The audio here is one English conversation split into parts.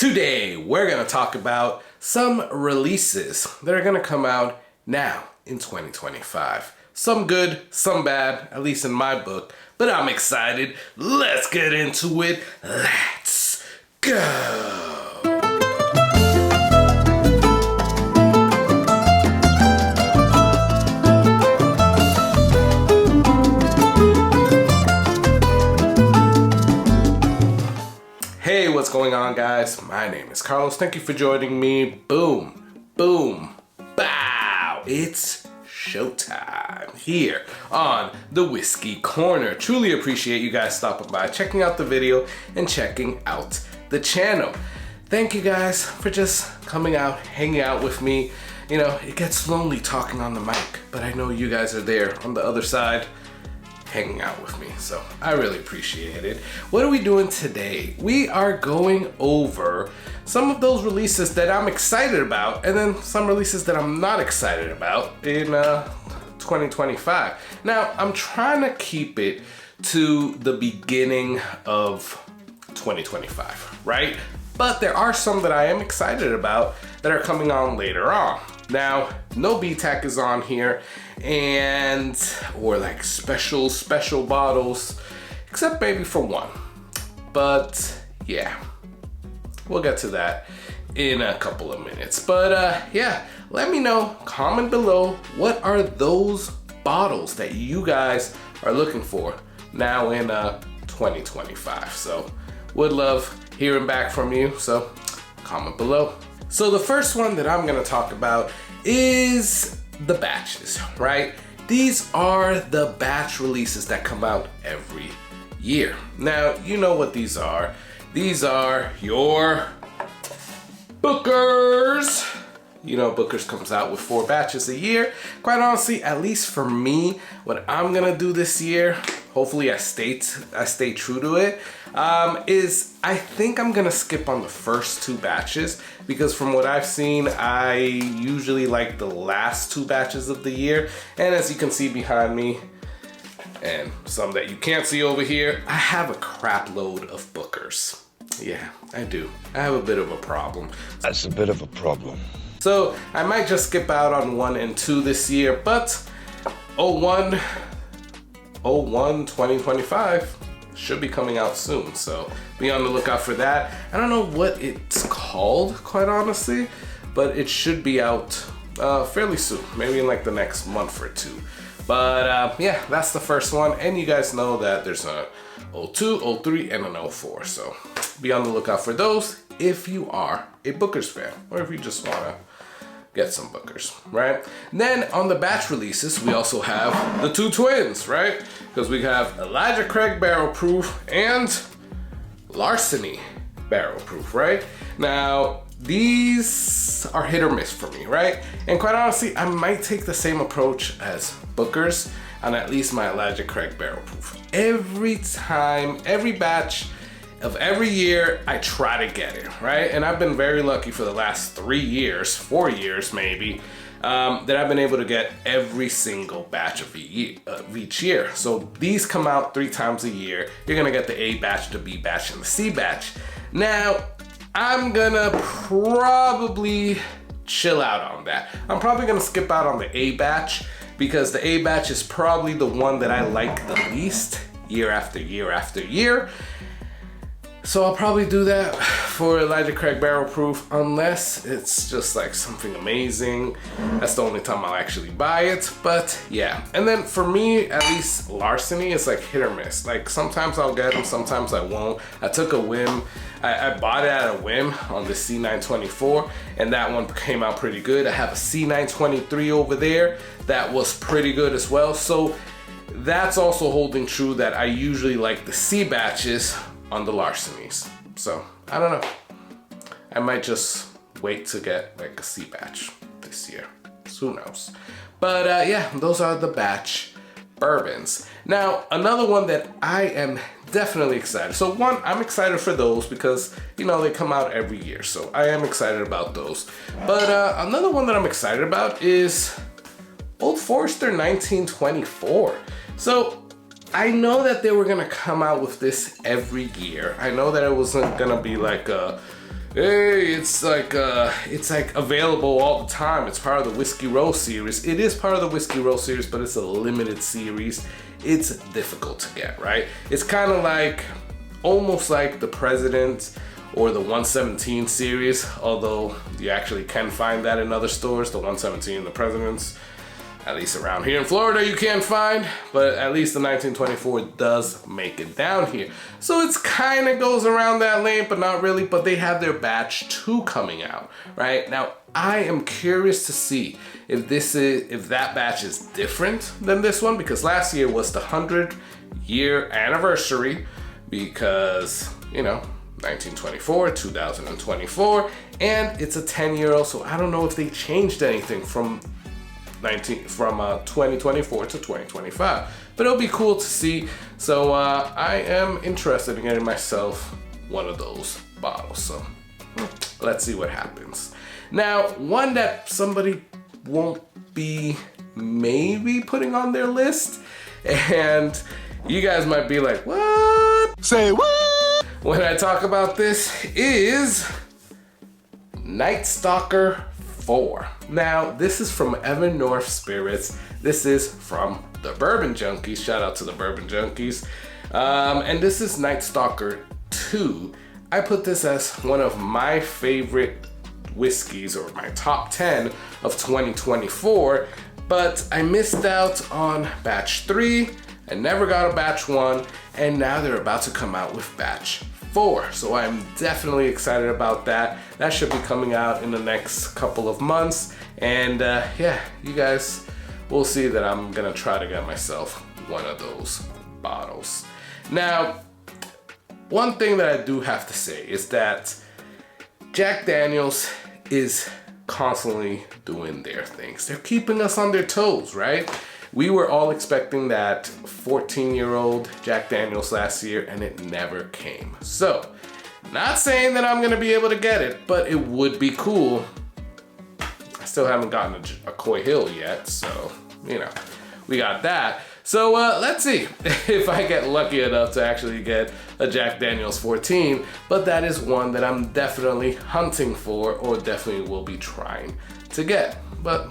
Today, we're gonna talk about some releases that are gonna come out now in 2025. Some good, some bad, at least in my book, but I'm excited. Let's get into it. Let's go. Hey, what's going on, guys? My name is Carlos. Thank you for joining me. Boom, boom, bow. It's showtime here on the Whiskey Corner. Truly appreciate you guys stopping by, checking out the video, and checking out the channel. Thank you guys for just coming out, hanging out with me. You know, it gets lonely talking on the mic, but I know you guys are there on the other side hanging out with me, so I really appreciate it. What are we doing today? We are going over some of those releases that I'm excited about, and then some releases that I'm not excited about in 2025. Now, I'm trying to keep it to the beginning of 2025, right? But there are some that I am excited about that are coming on later on. Now, no BTAC is on here, or like special bottles, except maybe for one. But yeah, we'll get to that in a couple of minutes. But yeah, let me know, comment below, what are those bottles that you guys are looking for now in 2025. So would love hearing back from you, so comment below. So the first one that I'm gonna talk about is the batches, right? These are the batch releases that come out every year. Now, you know what these are. These are your Bookers. You know, Bookers comes out with 4 batches a year. Quite honestly, at least for me, what I'm gonna do this year, hopefully I stay true to it, is I think I'm gonna skip on the first 2 batches, because from what I've seen, I usually like the last 2 batches of the year. And as you can see behind me, and some that you can't see over here, I have a crap load of Bookers. Yeah, I do. I have a bit of a problem. That's a bit of a problem. So I might just skip out on 1 and 2 this year, but 2025 should be coming out soon, so be on the lookout for that. I don't know what it's called, quite honestly, but it should be out fairly soon, maybe in like the next month or 2. But yeah, that's the first one, and you guys know that there's a 02, 03, and an 04, so be on the lookout for those if you are a Bookers fan, or if you just wanna get some Bookers, right? Then on the batch releases, we also have the 2 twins, right? Because we have Elijah Craig Barrel Proof and Larceny Barrel Proof, right? Now, these are hit or miss for me, right? And quite honestly, I might take the same approach as Bookers on at least my Elijah Craig Barrel Proof. Every time, every batch of every year, I try to get it, right? And I've been very lucky for the last 3 years, 4 years maybe, that I've been able to get every single batch of each year. So these come out 3 times a year. You're gonna get the A batch, the B batch, and the C batch. Now, I'm gonna probably chill out on that. I'm probably gonna skip out on the A batch, because the A batch is probably the one that I like the least year after year after year. So I'll probably do that for Elijah Craig Barrel Proof, unless it's just like something amazing. That's the only time I'll actually buy it, but yeah. And then for me, at least Larceny is like hit or miss. Like sometimes I'll get them, sometimes I won't. I took a whim. I bought it at a whim on the C924, and that one came out pretty good. I have a C923 over there that was pretty good as well. So that's also holding true that I usually like the C batches on the Larcenys. So I don't know. I might just wait to get like a C batch this year. Who knows? But yeah, those are the batch bourbons. Now, another one that I am definitely excited. So one, I'm excited for those because, you know, they come out every year. So I am excited about those. But another one that I'm excited about is Old Forester 1924. So I know that they were gonna come out with this every year. I know that it wasn't gonna be like a Hey, it's like available all the time. It's part of the Whiskey Row series. It is part of the Whiskey Row series, but it's a limited series. It's difficult to get, right? It's kind of like, almost like the President or the 117 series, although you actually can find that in other stores, the 117 and the Presidents. At least around here in Florida you can find, but at least the 1924 does make it down here. So it's kind of goes around that lane, but not really, but they have their batch 2 coming out, right? Now, I am curious to see if that batch is different than this one, because last year was the 100-year anniversary, because, you know, 1924, 2024, and it's a 10-year-old, so I don't know if they changed anything from 2024 to 2025, but it'll be cool to see. So I am interested in getting myself one of those bottles, so let's see what happens. Now, one that somebody won't be maybe putting on their list, and you guys might be like, what? Say what? When I talk about this, is Nightstalker 4. Now, this is from Evan North Spirits. This is from the Bourbon Junkies. Shout out to the Bourbon Junkies. And this is Nightstalker 2. I put this as one of my favorite whiskeys, or my top 10 of 2024, but I missed out on batch 3. I never got a batch 1, and now they're about to come out with batch 4. So I'm definitely excited about that. That should be coming out in the next couple of months. And yeah, you guys will see that I'm gonna try to get myself one of those bottles. Now, one thing that I do have to say is that Jack Daniel's is constantly doing their things. They're keeping us on their toes, right? We were all expecting that 14-year-old Jack Daniel's last year, and it never came. So, not saying that I'm gonna be able to get it, but it would be cool. I still haven't gotten a Coy Hill yet, so, you know, we got that. So let's see if I get lucky enough to actually get a Jack Daniel's 14, but that is one that I'm definitely hunting for, or definitely will be trying to get. But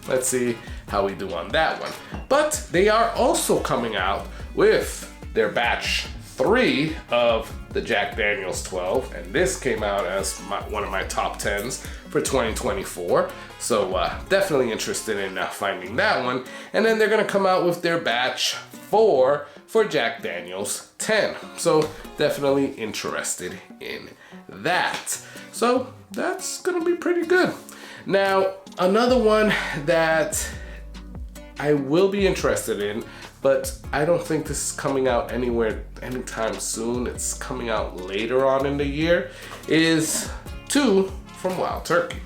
let's see how we do on that one. But they are also coming out with their batch 3 of the Jack Daniel's 12, and this came out as one of my top 10s for 2024. So definitely interested in finding that one. And then they're gonna come out with their batch 4 for Jack Daniel's 10. So definitely interested in that. So that's gonna be pretty good. Now, another one that I will be interested in, but I don't think this is coming out anytime soon. It's coming out later on in the year, is 2 from Wild Turkey.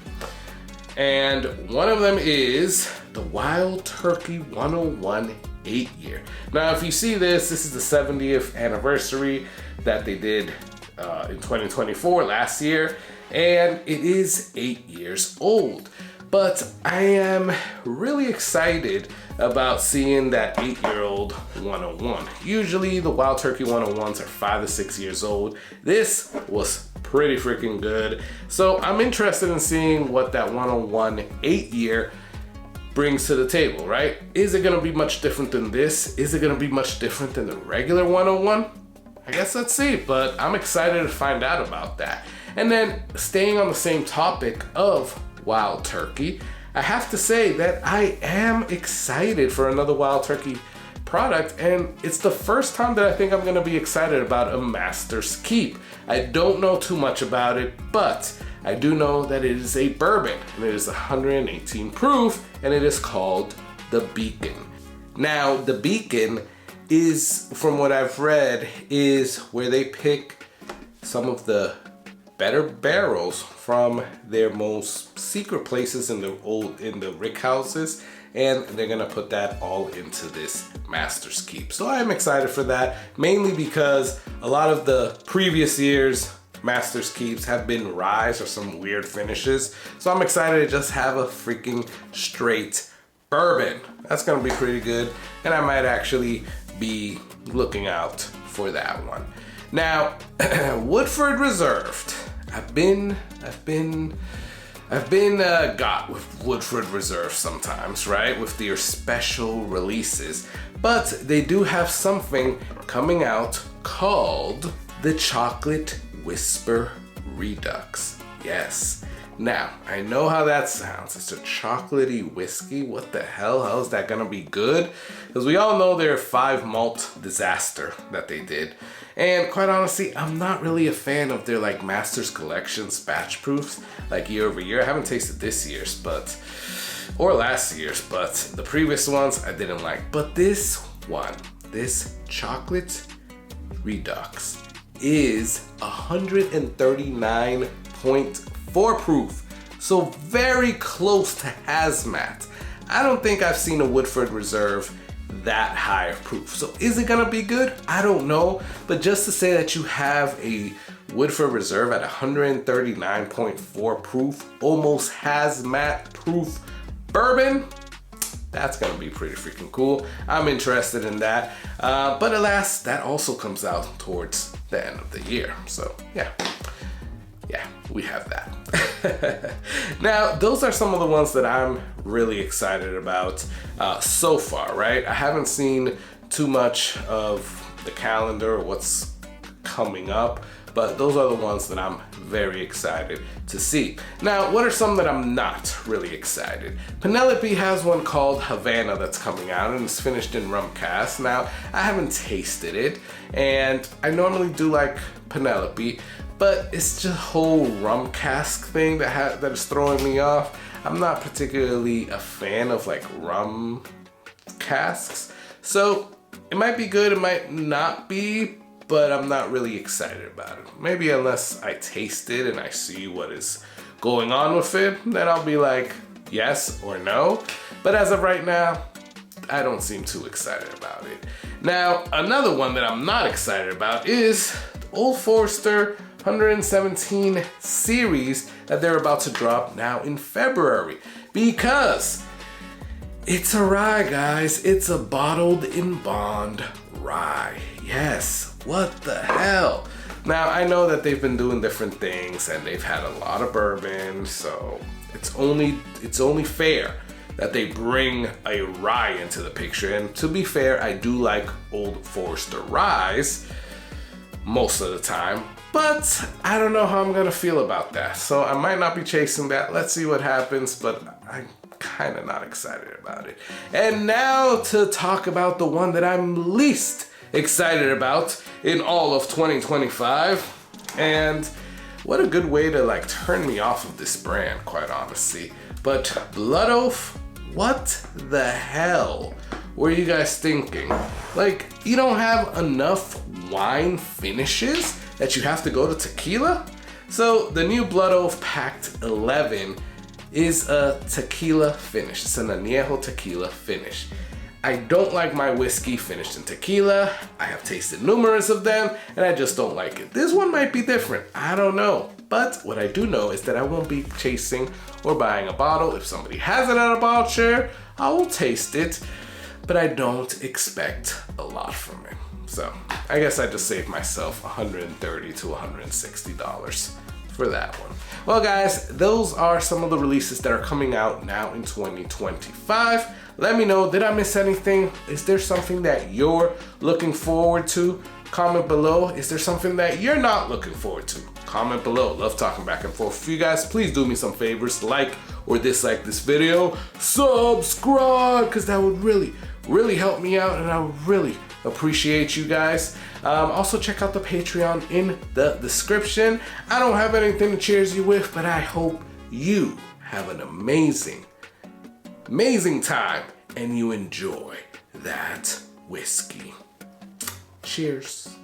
And one of them is the Wild Turkey 101 8-year. Now, if you see this is the 70th anniversary that they did in 2024, last year, and it is 8 years old. But I am really excited about seeing that 8-year-old 101. Usually the Wild Turkey 101s are 5 to 6 years old. This was pretty freaking good. So I'm interested in seeing what that 101 8-year brings to the table, right? Is it gonna be much different than this? Is it gonna be much different than the regular 101? I guess let's see, but I'm excited to find out about that. And then staying on the same topic of Wild Turkey, I have to say that I am excited for another Wild Turkey product, and it's the first time that I think I'm gonna be excited about a Master's Keep. I don't know too much about it, but I do know that it is a bourbon, and it is 118 proof, and it is called the Beacon. Now, the Beacon is, from what I've read, is where they pick some of the better barrels from their most secret places in the rick houses, and they're gonna put that all into this Master's Keep. So I'm excited for that, mainly because a lot of the previous years Master's Keeps have been ryes or some weird finishes. So I'm excited to just have a freaking straight bourbon. That's gonna be pretty good, and I might actually be looking out for that one. Now, Woodford Reserve. I've been got with Woodford Reserve sometimes, right? With their special releases. But they do have something coming out called the Chocolate Whisper Redux. Yes. Now, I know how that sounds. It's a chocolatey whiskey. What the hell? How is that gonna be good? Because we all know their 5 malt disaster that they did. And quite honestly, I'm not really a fan of their like Masters Collection batch proofs, like year over year. I haven't tasted this year's, or last year's, but the previous ones I didn't like. But this one, this Chocolate Redux, is 139.4 proof. So very close to hazmat. I don't think I've seen a Woodford Reserve that high of proof. So is it gonna be good? I don't know. But just to say that you have a Woodford Reserve at 139.4 proof, almost hazmat proof bourbon, that's gonna be pretty freaking cool. I'm interested in that. But alas, that also comes out towards the end of the year. So yeah, we have that. Now, those are some of the ones that I'm really excited about so far, right? I haven't seen too much of the calendar or what's coming up, but those are the ones that I'm very excited to see. Now, what are some that I'm not really excited? Penelope has one called Havana that's coming out, and it's finished in rum cask. Now, I haven't tasted it, and I normally do like Penelope, but it's just a whole rum cask thing that is throwing me off. I'm not particularly a fan of like rum casks, so it might be good, it might not be, but I'm not really excited about it. Maybe unless I taste it and I see what is going on with it, then I'll be like yes or no. But as of right now, I don't seem too excited about it. Now, another one that I'm not excited about is Old Forester 117 series that they're about to drop now in February, because it's a rye, guys. It's a bottled in bond rye. Yes, what the hell? Now, I know that they've been doing different things and they've had a lot of bourbon, so it's only fair that they bring a rye into the picture. And to be fair, I do like Old Forester ryes most of the time, but I don't know how I'm gonna feel about that. So I might not be chasing that. Let's see what happens, but I'm kind of not excited about it. And now to talk about the one that I'm least excited about in all of 2025. And what a good way to like turn me off of this brand, quite honestly. But Blood Oath, what the hell were you guys thinking? Like, you don't have enough wine finishes that you have to go to tequila? So the new Blood Oath Pact 11 is a tequila finish. It's an añejo tequila finish. I don't like my whiskey finished in tequila. I have tasted numerous of them and I just don't like it. This one might be different, I don't know. But what I do know is that I won't be chasing or buying a bottle. If somebody has it at a bottle share, I will taste it, but I don't expect a lot from it. So I guess I just saved myself $130 to $160 for that one. Well guys, those are some of the releases that are coming out now in 2025. Let me know, did I miss anything? Is there something that you're looking forward to? Comment below. Is there something that you're not looking forward to? Comment below. Love talking back and forth with you guys. Please do me some favors, like or dislike this video, subscribe, because that would really help me out and I would really appreciate you guys. Also check out the Patreon in the description. I don't have anything to cheers you with, but I hope you have an amazing time and you enjoy that whiskey. Cheers.